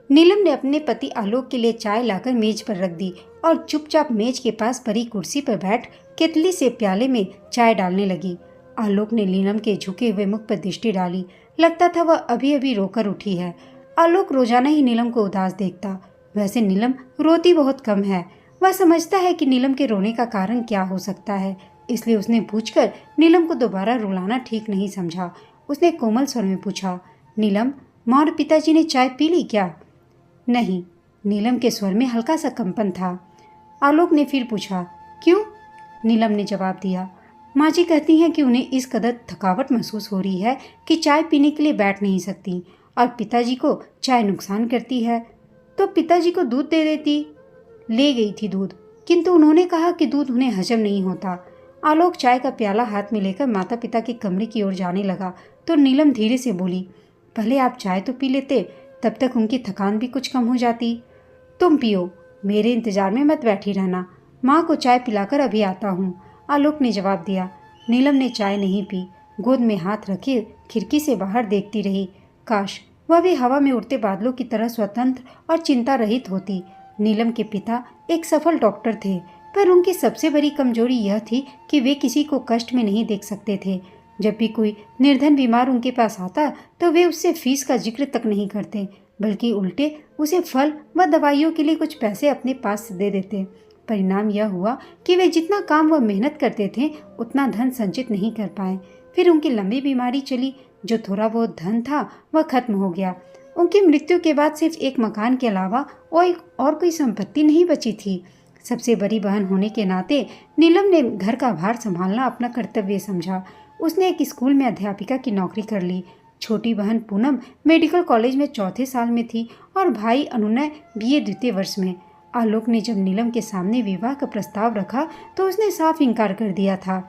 नीलम ने अपने पति आलोक के लिए चाय लाकर मेज पर रख दी और चुपचाप मेज के पास पड़ी कुर्सी पर बैठ केतली से प्याले में चाय डालने लगी। आलोक ने नीलम के झुके हुए मुख पर दृष्टि डाली। लगता था वह अभी अभी रोकर उठी है। आलोक रोजाना ही नीलम को उदास देखता। वैसे नीलम रोती बहुत कम है। वह समझता है कि नीलम के रोने का कारण क्या हो सकता है, इसलिए उसने पूछकर नीलम को दोबारा रुलाना ठीक नहीं समझा। उसने कोमल स्वर में पूछा, नीलम, माँ और पिताजी ने चाय पी ली क्या? नहीं। नीलम के स्वर में हल्का सा कंपन था। आलोक ने फिर पूछा, क्यों? नीलम ने जवाब दिया, माँ जी कहती हैं कि उन्हें इस कदर थकावट महसूस हो रही है कि चाय पीने के लिए बैठ नहीं सकती, और पिताजी को चाय नुकसान करती है। तो पिताजी को दूध दे देती। ले गई थी दूध, किंतु उन्होंने कहा कि दूध उन्हें हजम नहीं होता। आलोक चाय का प्याला हाथ में लेकर माता पिता के कमरे की ओर जाने लगा तो नीलम धीरे से बोली, पहले आप चाय तो पी लेते, तब तक उनकी थकान भी कुछ कम हो जाती। तुम पियो, मेरे इंतजार में मत बैठी रहना, माँ को चाय पिलाकर अभी आता हूँ, आलोक ने जवाब दिया। नीलम ने चाय नहीं पी, गोद में हाथ रखे खिड़की से बाहर देखती रही। काश वह भी हवा में उड़ते बादलों की तरह स्वतंत्र और चिंता रहित होती। नीलम के पिता एक सफल डॉक्टर थे, पर उनकी सबसे बड़ी कमजोरी यह थी कि वे किसी को कष्ट में नहीं देख सकते थे। जब भी कोई निर्धन बीमार उनके पास आता तो वे उससे फीस का जिक्र तक नहीं करते, बल्कि उल्टे उसे फल व दवाइयों के लिए कुछ पैसे अपने पास दे देते। परिणाम यह हुआ कि वे जितना काम व मेहनत करते थे उतना धन संचित नहीं कर पाए। फिर उनकी लंबी बीमारी चली, जो थोड़ा बहुत धन था वह खत्म हो गया। उनकी मृत्यु के बाद सिर्फ एक मकान के अलावा और कोई संपत्ति नहीं बची थी। सबसे बड़ी बहन होने के नाते नीलम ने घर का भार संभालना अपना कर्तव्य समझा। उसने एक स्कूल में अध्यापिका की नौकरी कर ली। छोटी बहन पूनम मेडिकल कॉलेज में चौथे साल में थी और भाई अनुनय बीए द्वितीय वर्ष में। आलोक ने जब नीलम के सामने विवाह का प्रस्ताव रखा तो उसने साफ इनकार कर दिया था।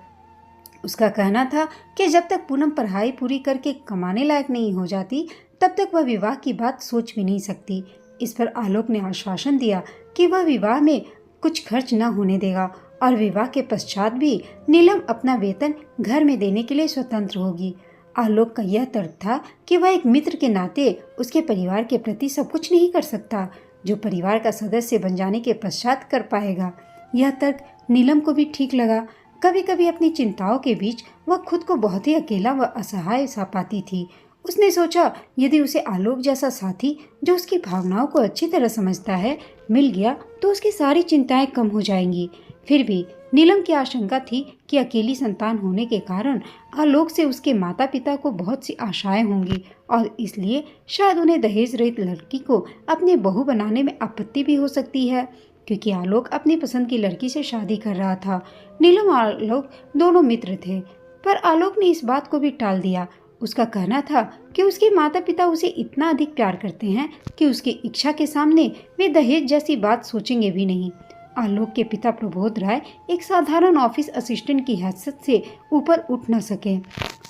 उसका कहना था कि जब तक पूनम पढ़ाई पूरी करके कमाने लायक नहीं हो जाती तब तक वह विवाह की बात सोच भी नहीं सकती। इस पर आलोक ने आश्वासन दिया कि वह विवाह में कुछ खर्च न होने देगा और विवाह के पश्चात भी नीलम अपना वेतन घर में देने के लिए स्वतंत्र होगी। आलोक का यह तर्क था कि वह एक मित्र के नाते उसके परिवार के प्रति सब कुछ नहीं कर सकता जो परिवार का सदस्य बन जाने के पश्चात कर पाएगा। यह तर्क नीलम को भी ठीक लगा। कभी कभी अपनी चिंताओं के बीच वह खुद को बहुत ही अकेला व असहाय सा पाती थी। उसने सोचा, यदि उसे आलोक जैसा साथी जो उसकी भावनाओं को अच्छी तरह समझता है मिल गया तो उसकी सारी चिंताएं कम हो जाएंगी। फिर भी नीलम की आशंका थी कि अकेली संतान होने के कारण आलोक से उसके माता पिता को बहुत सी आशाएं होंगी और इसलिए शायद उन्हें दहेज रहित लड़की को अपनी बहू बनाने में आपत्ति भी हो सकती है, क्योंकि आलोक अपनी पसंद की लड़की से शादी कर रहा था। नीलम और आलोक दोनों मित्र थे, पर आलोक ने इस बात को भी टाल दिया। उसका कहना था कि उसके माता पिता उसे इतना अधिक प्यार करते हैं कि उसकी इच्छा के सामने वे दहेज जैसी बात सोचेंगे भी नहीं। आलोक के पिता प्रबोध राय एक साधारण ऑफिस असिस्टेंट की हैसियत से ऊपर उठ न सके।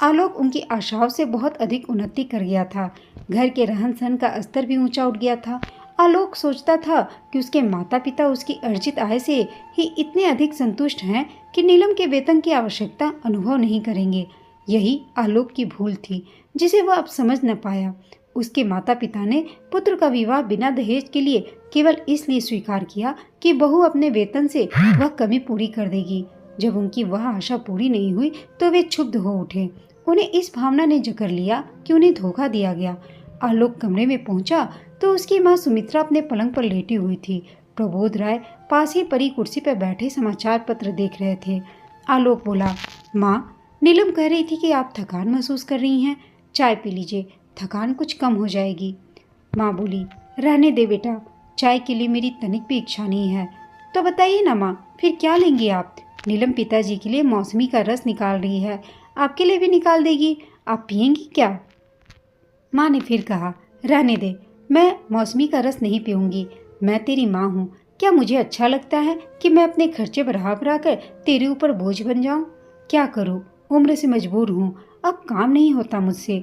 आलोक उनकी आशाओं से बहुत अधिक उन्नति कर गया था। घर के रहन सहन का स्तर भी ऊंचा उठ गया था। आलोक सोचता था कि उसके माता पिता उसकी अर्जित आय से ही इतने अधिक संतुष्ट हैं कि नीलम के वेतन की आवश्यकता अनुभव नहीं करेंगे। यही आलोक की भूल थी जिसे वह अब समझ न पाया। उसके माता पिता ने पुत्र का विवाह बिना दहेज के लिए केवल इसलिए स्वीकार किया कि बहू अपने वेतन से वह कमी पूरी कर देगी। जब उनकी वह आशा पूरी नहीं हुई तो वे क्षुब्ध हो उठे। उन्हें इस भावना ने जकड़ लिया कि उन्हें धोखा दिया गया। आलोक कमरे में पहुंचा तो उसकी माँ सुमित्रा अपने पलंग पर लेटी हुई थी। प्रबोध राय पास ही पड़ी कुर्सी पर बैठे समाचार पत्र देख रहे थे। आलोक बोला, माँ, नीलम कह रही थी कि आप थकान महसूस कर रही हैं, चाय पी लीजिए, थकान कुछ कम हो जाएगी। माँ बोली, रहने दे बेटा, चाय के लिए मेरी तनिक भी इच्छा नहीं है। तो बताइए ना माँ, फिर क्या लेंगी आप? नीलम पिताजी के लिए मौसमी का रस निकाल रही है, आपके लिए भी निकाल देगी, आप पियेंगी क्या? माँ ने फिर कहा, रहने दे, मैं मौसमी का रस नहीं पीऊँगी। मैं तेरी माँ हूँ, क्या मुझे अच्छा लगता है कि मैं अपने खर्चे बढ़ा बढ़ा कर तेरे ऊपर बोझ बन जाऊँ? क्या करूँ, उम्र से मजबूर हूँ, अब काम नहीं होता मुझसे।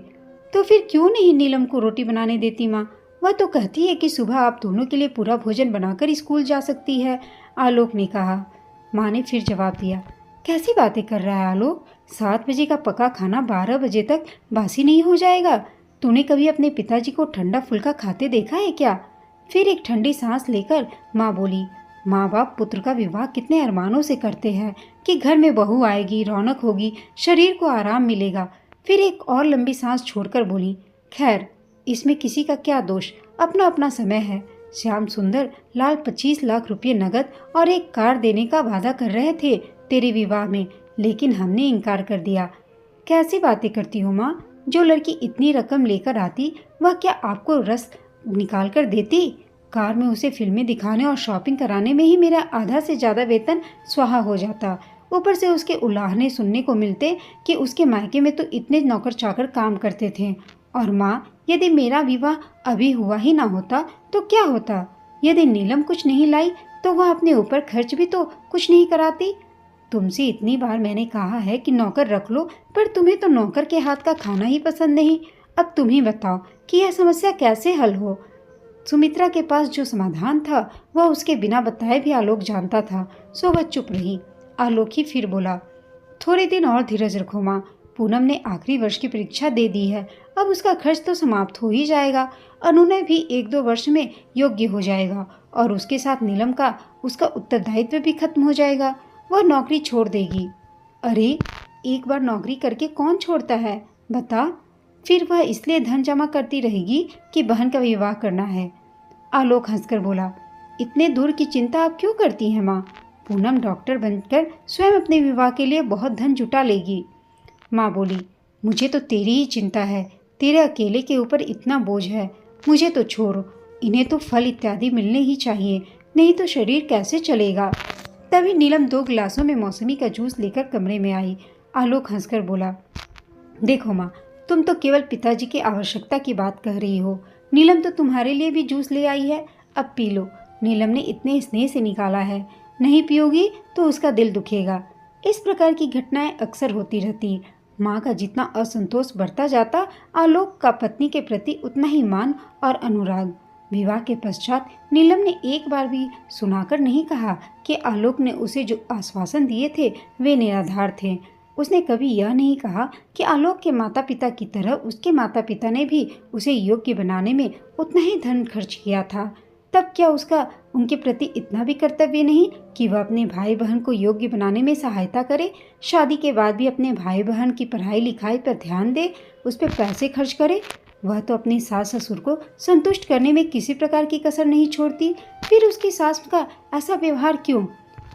तो फिर क्यों नहीं नीलम को रोटी बनाने देती माँ? वह तो कहती है कि सुबह आप दोनों के लिए पूरा भोजन बनाकर स्कूल जा सकती है, आलोक ने कहा। माँ ने फिर जवाब दिया, कैसी बातें कर रहा है आलोक? 7 बजे का पका खाना 12 बजे तक बासी नहीं हो जाएगा? तूने कभी अपने पिताजी को ठंडा फुल्का खाते देखा है क्या? फिर एक ठंडी सांस लेकर माँ बोली, माँ बाप पुत्र का विवाह कितने अरमानों से करते हैं कि घर में बहू आएगी, रौनक होगी, शरीर को आराम मिलेगा। फिर एक और लंबी सांस छोड़कर बोली, खैर इसमें किसी का क्या दोष, अपना अपना समय है। श्याम सुंदर लाल 25 लाख रुपये नगद और एक कार देने का वादा कर रहे थे तेरे विवाह में, लेकिन हमने इनकार कर दिया। कैसी बातें करती हो माँ? जो लड़की इतनी रकम लेकर आती वह क्या आपको रस निकाल कर देती? कार में उसे फिल्में दिखाने और शॉपिंग कराने में ही मेरा आधा से ज़्यादा वेतन स्वाहा हो जाता। ऊपर से उसके उलाहने सुनने को मिलते कि उसके मायके में तो इतने नौकर चाकर काम करते थे। और माँ, यदि मेरा विवाह अभी हुआ ही ना होता तो क्या होता? यदि नीलम कुछ नहीं लाई तो वह अपने ऊपर खर्च भी तो कुछ नहीं कराती। तुमसे इतनी बार मैंने कहा है कि नौकर रख लो, पर तुम्हें तो नौकर के हाथ का खाना ही पसंद नहीं। अब तुम ही बताओ कि यह समस्या कैसे हल हो। सुमित्रा के पास जो समाधान था वह उसके बिना बताए भी आलोक जानता था, सो वह चुप रही। आलोक ही फिर बोला, थोड़े दिन और धीरज रखो माँ, पूनम ने आखिरी वर्ष की परीक्षा दे दी है, अब उसका खर्च तो समाप्त हो ही जाएगा। अनुनय भी 1-2 वर्ष में योग्य हो जाएगा और उसके साथ नीलम का उसका उत्तरदायित्व भी खत्म हो जाएगा। वह नौकरी छोड़ देगी। अरे, एक बार नौकरी करके कौन छोड़ता है बता? फिर वह इसलिए धन जमा करती रहेगी कि बहन का विवाह करना है। आलोक हंसकर बोला, इतने दूर की चिंता आप क्यों करती हैं माँ? पूनम डॉक्टर बनकर स्वयं अपने विवाह के लिए बहुत धन जुटा लेगी। माँ बोली, मुझे तो तेरी ही चिंता है, तेरे अकेले के ऊपर इतना बोझ है। मुझे तो छोड़ो, इन्हें तो फल इत्यादि मिलने ही चाहिए, नहीं तो शरीर कैसे चलेगा। तभी नीलम 2 गिलासों में मौसमी का जूस लेकर कमरे में आई। आलोक हंसकर बोला, देखो माँ, तुम तो केवल पिताजी की आवश्यकता की बात कह रही हो। नीलम तो तुम्हारे लिए भी जूस ले आई है, अब पी लो। नीलम ने इतने स्नेह से निकाला है, नहीं पियोगी तो उसका दिल दुखेगा। इस प्रकार की घटनाएं अक्सर होती रहती। माँ का जितना असंतोष बढ़ता जाता, आलोक का पत्नी के प्रति उतना ही मान और अनुराग। विवाह के पश्चात नीलम ने एक बार भी सुनाकर नहीं कहा कि आलोक ने उसे जो आश्वासन दिए थे वे निराधार थे। उसने कभी यह नहीं कहा कि आलोक के माता पिता की तरह उसके माता पिता ने भी उसे योग्य बनाने में उतना ही धन खर्च किया था। तब क्या उसका उनके प्रति इतना भी कर्तव्य नहीं कि वह अपने भाई बहन को योग्य बनाने में सहायता करे, शादी के बाद भी अपने भाई बहन की पढ़ाई लिखाई पर ध्यान दे, उस पर पैसे खर्च करे। वह तो अपने सास ससुर को संतुष्ट करने में किसी प्रकार की कसर नहीं छोड़ती। फिर उसकी सास का ऐसा व्यवहार क्यों?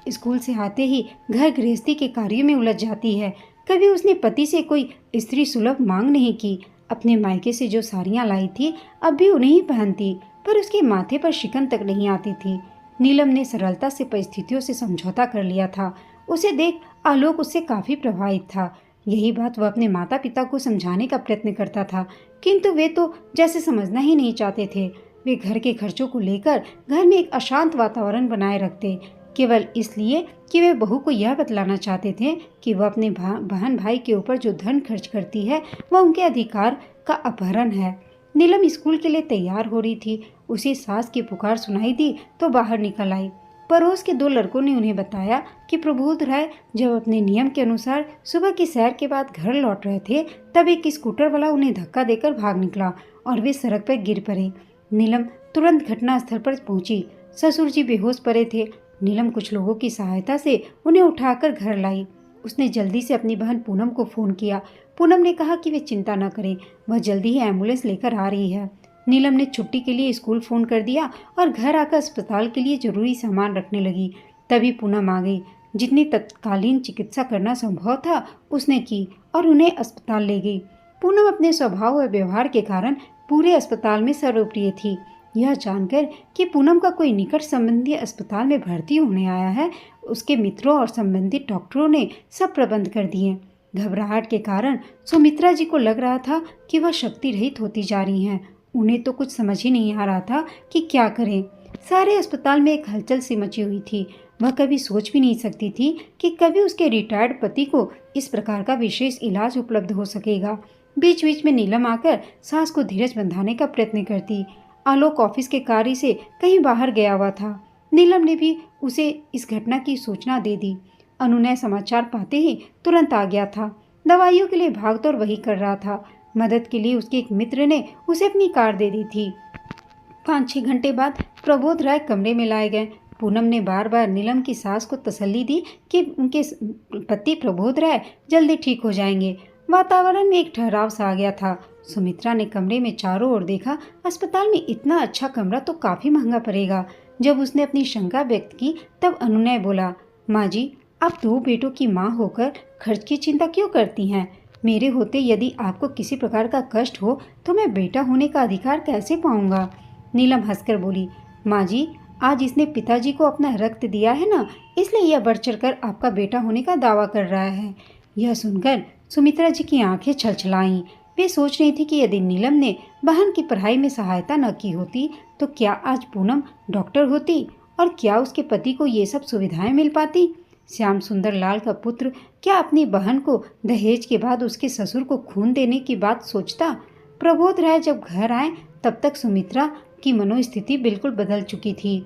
स्कूल से आते ही घर गृहस्थी के कार्यों में उलझ जाती है। कभी उसने पति से कोई स्त्री सुलभ मांग नहीं की। अपने मायके से जो साड़ियाँ लाई थी अब भी उन्हें ही पहनती, पर उसके माथे पर शिकन तक नहीं आती थी। नीलम ने सरलता से परिस्थितियों से समझौता कर लिया था। उसे देख आलोक उससे काफी प्रभावित था। यही बात वह अपने माता पिता को समझाने का प्रयत्न करता था, किंतु वे तो जैसे समझना ही नहीं चाहते थे। वे घर के खर्चों को लेकर घर में एक अशांत वातावरण बनाए रखते, केवल इसलिए कि वे बहू को यह बतलाना चाहते थे कि वह अपने बहन भाई के ऊपर जो धन खर्च करती है वह उनके अधिकार का अपहरण है। नीलम स्कूल के लिए तैयार हो रही थी। उसे सास की पुकार सुनाई दी तो बाहर निकल आई। पड़ोस के 2 लड़कों ने उन्हें बताया कि प्रबोध राय जब अपने नियम के अनुसार सुबह की सैर के बाद घर लौट रहे थे, तब एक स्कूटर वाला उन्हें धक्का देकर भाग निकला और वे सड़क पर गिर पड़े। नीलम तुरंत घटनास्थल पर पहुंची। ससुर जी बेहोश पड़े थे। नीलम कुछ लोगों की सहायता से उन्हें उठाकर घर लाई। उसने जल्दी से अपनी बहन पूनम को फोन किया। पूनम ने कहा कि वे चिंता न करें, वह जल्दी ही एम्बुलेंस लेकर आ रही है। नीलम ने छुट्टी के लिए स्कूल फोन कर दिया और घर आकर अस्पताल के लिए जरूरी सामान रखने लगी। तभी पूनम आ गई। जितनी तत्कालीन चिकित्सा करना संभव था उसने की और उन्हें अस्पताल ले गई। पूनम अपने स्वभाव और व्यवहार के कारण पूरे अस्पताल में सर्वप्रिय थी। यह जानकर कि पूनम का कोई निकट संबंधी अस्पताल में भर्ती होने आया है, उसके मित्रों और संबंधित डॉक्टरों ने सब प्रबंध कर दिए। घबराहट के कारण सुमित्रा जी को लग रहा था कि वह शक्ति रहित होती जा रही हैं। उन्हें तो कुछ समझ ही नहीं आ रहा था कि क्या करें। सारे अस्पताल में एक हलचल सी मची हुई थी। वह कभी सोच भी नहीं सकती थी कि कभी उसके रिटायर्ड पति को इस प्रकार का विशेष इलाज उपलब्ध हो सकेगा। बीच बीच में नीलम आकर सास को धीरज बंधाने का प्रयत्न करती। आलोक ऑफिस के कार्य से कहीं बाहर गया हुआ था। नीलम ने भी उसे इस घटना की सूचना दे दी। अनुनय समाचार पाते ही तुरंत आ गया था। दवाइयों के लिए भागदौड़ वही कर रहा था। मदद के लिए उसके एक मित्र ने उसे अपनी कार दे दी थी। 5-6 घंटे बाद प्रबोध राय कमरे में लाए गए। पूनम ने बार बार नीलम की सास को तसल्ली दी कि उनके पति प्रबोध राय जल्दी ठीक हो जाएंगे। वातावरण में एक ठहराव सा आ गया था। सुमित्रा ने कमरे में चारों ओर देखा। अस्पताल में इतना अच्छा कमरा तो काफी महंगा पड़ेगा। जब उसने अपनी शंका व्यक्त की तब अनुनय बोला, माँ जी, आप 2 बेटों की माँ होकर खर्च की चिंता क्यों करती हैं? मेरे होते यदि आपको किसी प्रकार का कष्ट हो तो मैं बेटा होने का अधिकार कैसे पाऊंगा? नीलम हंसकर बोली, माँ जी, आज इसने पिताजी को अपना रक्त दिया है ना, इसलिए यह बढ़ चढ़कर आपका बेटा होने का दावा कर रहा है। यह सुनकर सुमित्रा जी की आंखें छलछलाईं। वे सोच रही थी कि यदि नीलम ने बहन की पढ़ाई में सहायता न की होती तो क्या आज पूनम डॉक्टर होती और क्या उसके पति को ये सब सुविधाएं मिल पाती? श्याम सुंदर लाल का पुत्र क्या अपनी बहन को दहेज के बाद उसके ससुर को खून देने की बात सोचता? प्रबोध राय जब घर आए तब तक सुमित्रा की मनोस्थिति बिल्कुल बदल चुकी थी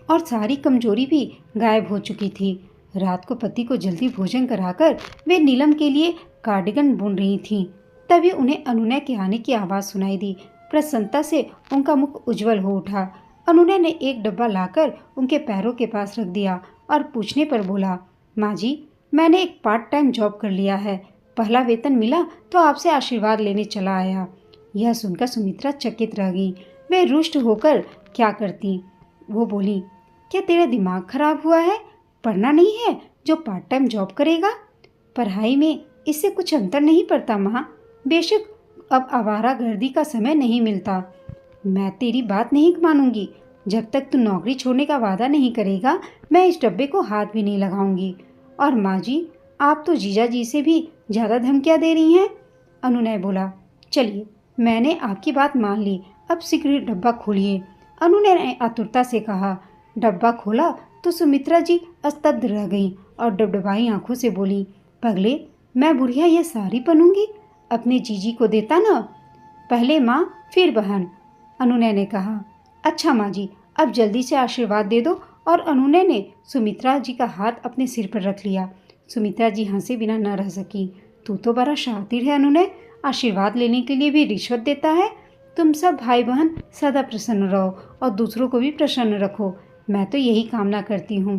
और सारी कमजोरी भी गायब हो चुकी थी। रात को पति को जल्दी भोजन कराकर वे नीलम के लिए कार्डिगन बुन रही थीं। तभी उन्हें अनुनय के आने की आवाज़ सुनाई दी। प्रसन्नता से उनका मुख उज्जवल हो उठा। अनुनय ने एक डब्बा लाकर उनके पैरों के पास रख दिया और पूछने पर बोला, माँ जी, मैंने एक पार्ट टाइम जॉब कर लिया है। पहला वेतन मिला तो आपसे आशीर्वाद लेने चला आया। यह सुनकर सुमित्रा चकित रह गई। वे रुष्ट होकर क्या करती? वो बोली, क्या तेरा दिमाग खराब हुआ है? पढ़ना नहीं है जो पार्ट टाइम जॉब करेगा? पढ़ाई में इससे कुछ अंतर नहीं पड़ता माँ। बेशक अब आवारागर्दी का समय नहीं मिलता। मैं तेरी बात नहीं मानूंगी। जब तक तू नौकरी छोड़ने का वादा नहीं करेगा मैं इस डब्बे को हाथ भी नहीं लगाऊंगी। और माँ जी, आप तो जीजा जी से भी ज़्यादा धमकियाँ दे रही हैं। अनुनय बोला, चलिए मैंने आपकी बात मान ली, अब शीघ्र डब्बा खोलिए। अनुनय ने आतुरता से कहा। डब्बा खोला तो सुमित्रा जी स्तब्ध रह गईं और डबडबाई आंखों से बोली, पगले, मैं बुढ़िया यह साड़ी पहनूंगी? अपने जीजी को देता ना, पहले माँ फिर बहन। अनुनय ने कहा, अच्छा माँ जी, अब जल्दी से आशीर्वाद दे दो। और अनुनय ने सुमित्रा जी का हाथ अपने सिर पर रख लिया। सुमित्रा जी हंसे बिना न रह सकी। तू तो बड़ा शातिर है अनुनय, आशीर्वाद लेने के लिए भी रिश्वत देता है। तुम सब भाई बहन सदा प्रसन्न रहो और दूसरों को भी प्रसन्न रखो, मैं तो यही कामना करती हूँ।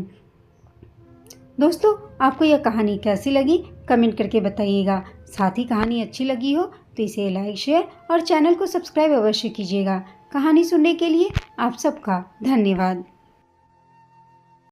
दोस्तों, आपको यह कहानी कैसी लगी कमेंट करके बताइएगा। साथ ही कहानी अच्छी लगी हो तो इसे लाइक, शेयर और चैनल को सब्सक्राइब अवश्य कीजिएगा। कहानी सुनने के लिए आप सबका धन्यवाद।